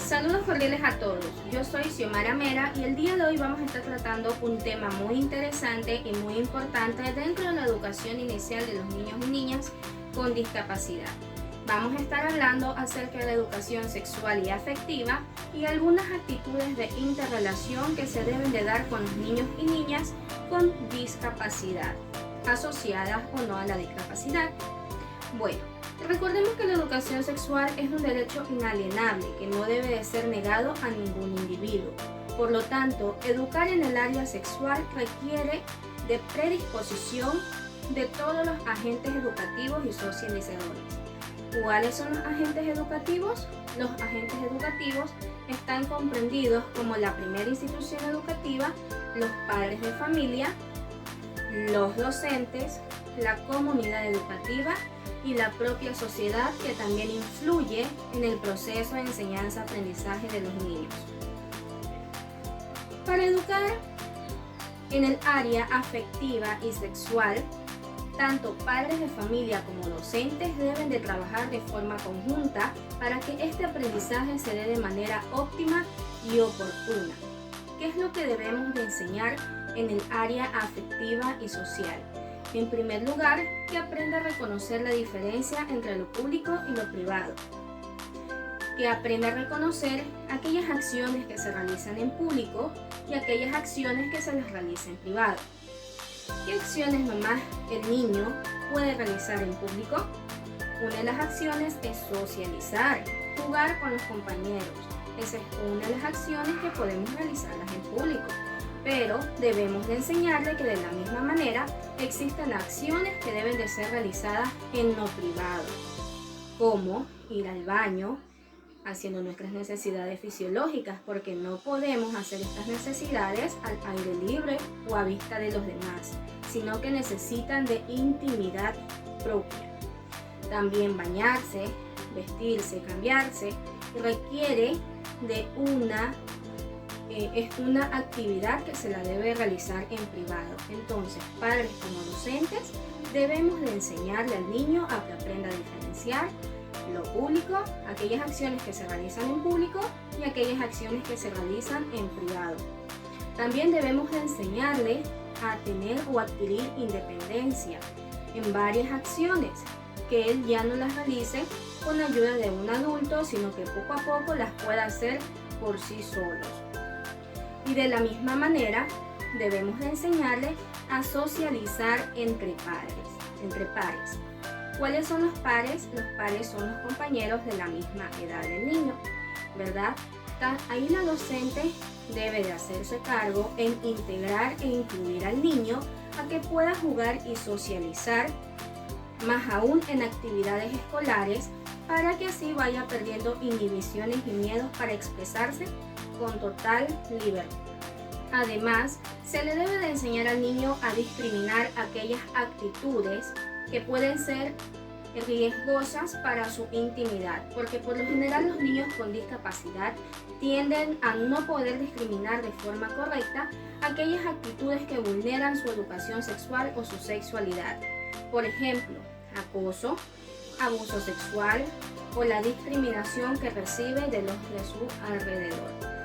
Saludos cordiales a todos, yo soy Xiomara Mera y el día de hoy vamos a estar tratando un tema muy interesante y muy importante dentro de la educación inicial de los niños y niñas con discapacidad. Vamos a estar hablando acerca de la educación sexual y afectiva y algunas actitudes de interrelación que se deben de dar con los niños y niñas con discapacidad, asociadas o no a la discapacidad. Bueno, recordemos que la educación sexual es un derecho inalienable que no debe de ser negado a ningún individuo. Por lo tanto, educar en el área sexual requiere de predisposición de todos los agentes educativos y socializadores. ¿Cuáles son los agentes educativos? Los agentes educativos están comprendidos como la primera institución educativa, los padres de familia, los docentes, la comunidad educativa y la propia sociedad, que también influye en el proceso de enseñanza-aprendizaje de los niños. Para educar en el área afectiva y sexual, tanto padres de familia como docentes deben de trabajar de forma conjunta para que este aprendizaje se dé de manera óptima y oportuna. ¿Qué es lo que debemos de enseñar en el área afectiva y social? En primer lugar, que aprenda a reconocer la diferencia entre lo público y lo privado. Que aprenda a reconocer aquellas acciones que se realizan en público y aquellas acciones que se les realizan en privado. ¿Qué acciones nomás el niño puede realizar en público? Una de las acciones es socializar, jugar con los compañeros. Esa es una de las acciones que podemos realizarlas en público. Pero debemos de enseñarle que de la misma manera existen acciones que deben de ser realizadas en lo privado, como ir al baño, haciendo nuestras necesidades fisiológicas, porque no podemos hacer estas necesidades al aire libre o a vista de los demás, sino que necesitan de intimidad propia. También bañarse, vestirse, cambiarse, requiere de es una actividad que se la debe realizar en privado. Entonces, padres como docentes, debemos de enseñarle al niño a que aprenda a diferenciar lo público, aquellas acciones que se realizan en público y aquellas acciones que se realizan en privado. También debemos de enseñarle a tener o adquirir independencia en varias acciones, que él ya no las realice con la ayuda de un adulto, sino que poco a poco las pueda hacer por sí solos. Y de la misma manera, debemos de enseñarle a socializar entre pares. ¿Cuáles son los pares? Los pares son los compañeros de la misma edad del niño, ¿verdad? Ahí la docente debe de hacerse cargo en integrar e incluir al niño a que pueda jugar y socializar, más aún en actividades escolares, para que así vaya perdiendo inhibiciones y miedos para expresarse con total libertad. Además, se le debe de enseñar al niño a discriminar aquellas actitudes que pueden ser riesgosas para su intimidad, porque por lo general los niños con discapacidad tienden a no poder discriminar de forma correcta aquellas actitudes que vulneran su educación sexual o su sexualidad. Por ejemplo, acoso, abuso sexual o la discriminación que recibe de los de su alrededor.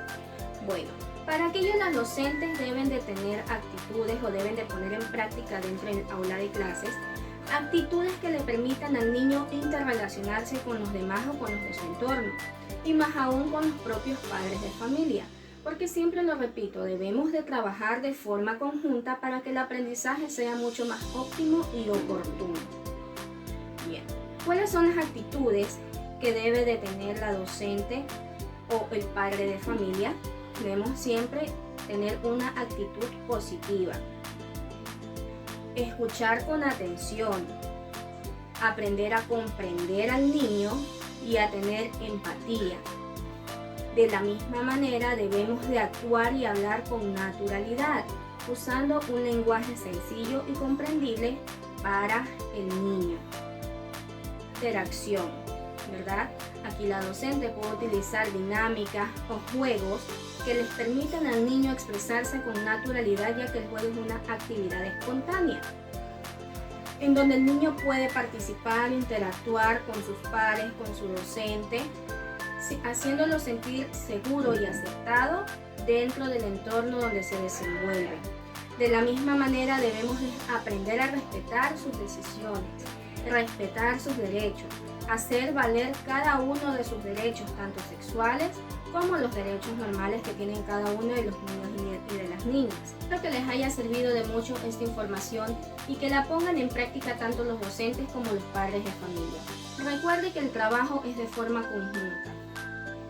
Bueno, para aquello las docentes deben de tener actitudes o deben de poner en práctica dentro del aula de clases actitudes que le permitan al niño interrelacionarse con los demás o con los de su entorno, y más aún con los propios padres de familia, porque siempre lo repito, debemos de trabajar de forma conjunta para que el aprendizaje sea mucho más óptimo y oportuno. Bien, ¿cuáles son las actitudes que debe de tener la docente o el padre de familia? Debemos siempre tener una actitud positiva. Escuchar con atención, aprender a comprender al niño y a tener empatía. De la misma manera debemos de actuar y hablar con naturalidad, usando un lenguaje sencillo y comprendible para el niño. Interacción, ¿verdad? Aquí la docente puede utilizar dinámicas o juegos que les permitan al niño expresarse con naturalidad, ya que el juego es una actividad espontánea, en donde el niño puede participar, interactuar con sus pares, con su docente, haciéndolo sentir seguro y aceptado dentro del entorno donde se desenvuelve. De la misma manera debemos aprender a respetar sus decisiones, respetar sus derechos, hacer valer cada uno de sus derechos, tanto sexuales como los derechos normales que tienen cada uno de los niños y de las niñas. Espero que les haya servido de mucho esta información y que la pongan en práctica tanto los docentes como los padres de familia. Recuerde que el trabajo es de forma conjunta.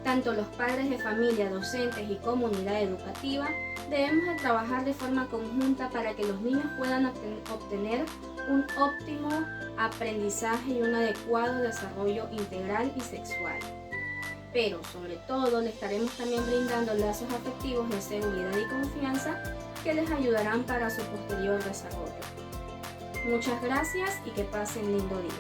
Tanto los padres de familia, docentes y comunidad educativa debemos de trabajar de forma conjunta para que los niños puedan obtener un óptimo aprendizaje y un adecuado desarrollo integral y sexual. Pero sobre todo le estaremos también brindando lazos afectivos de seguridad y confianza que les ayudarán para su posterior desarrollo. Muchas gracias y que pasen lindo día.